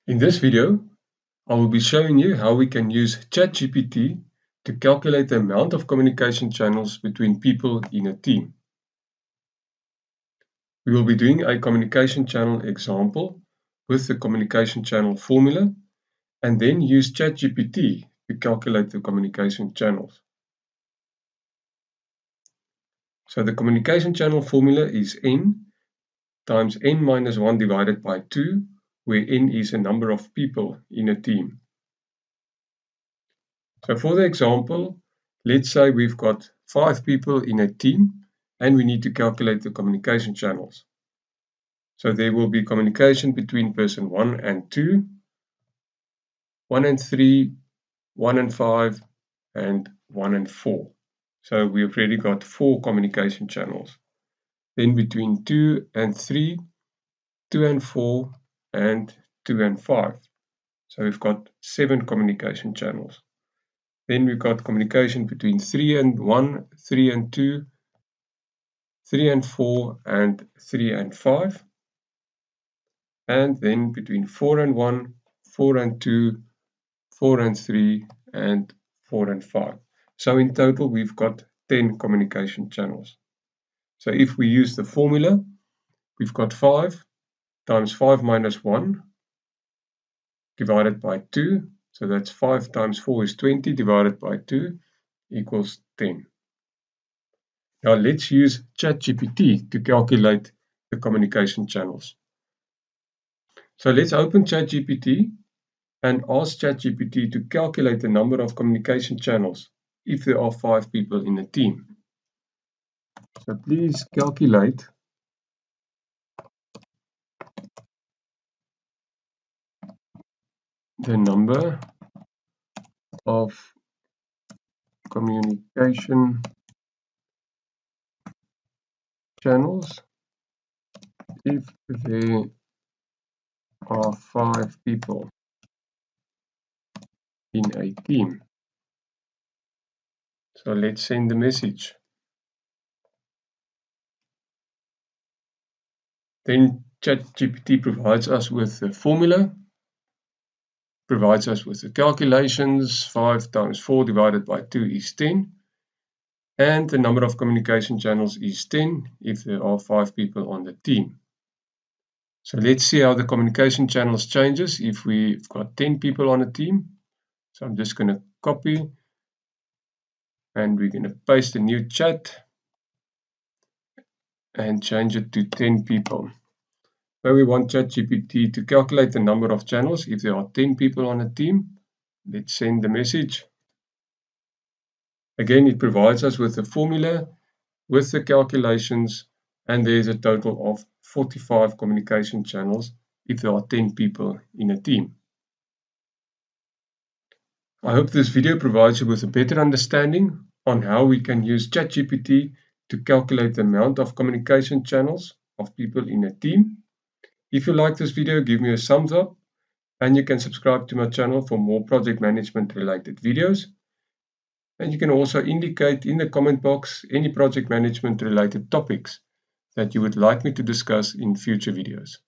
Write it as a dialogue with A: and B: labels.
A: In this video, I will be showing you how we can use ChatGPT to calculate the amount of communication channels between people in a team. We will be doing a communication channel example with the communication channel formula and then use ChatGPT to calculate the communication channels. So the communication channel formula is n times n minus 1 divided by 2, where n is a number of people in a team. So for the example, let's say we've got 5 people in a team and we need to calculate the communication channels. So there will be communication between person 1 and 2, 1 and 3, 1 and 5, and 1 and 4. So we've already got 4 communication channels. Then between 2 and 3, 2 and 4, and 2 and 5. So we've got 7 communication channels. Then we've got communication between 3 and 1, 3 and 2, 3 and 4, and 3 and 5. And then between 4 and 1, 4 and 2, 4 and 3, and 4 and 5. So in total, we've got 10 communication channels. So if we use the formula, we've got 5 times 5 minus 1 divided by 2. So that's 5 times 4 is 20 divided by 2 equals 10. Now let's use ChatGPT to calculate the communication channels. So let's open ChatGPT and ask ChatGPT to calculate the number of communication channels if there are 5 people in a team. So please calculate the number of communication channels if there are 5 people in a team. So let's send the message. Then ChatGPT provides us with the formula, provides us with the calculations. 5 times 4 divided by 2 is 10. And the number of communication channels is 10 if there are 5 people on the team. So let's see how the communication channels changes if we've got 10 people on a team. So I'm just going to copy and we're going to paste a new chat and change it to 10 people. Where we want ChatGPT to calculate the number of channels if there are 10 people on a team. Let's send the message. Again, it provides us with the formula, with the calculations, and there's a total of 45 communication channels if there are 10 people in a team. I hope this video provides you with a better understanding on how we can use ChatGPT to calculate the amount of communication channels of people in a team. If you like this video, give me a thumbs up, and you can subscribe to my channel for more project management related videos. And you can also indicate in the comment box any project management related topics that you would like me to discuss in future videos.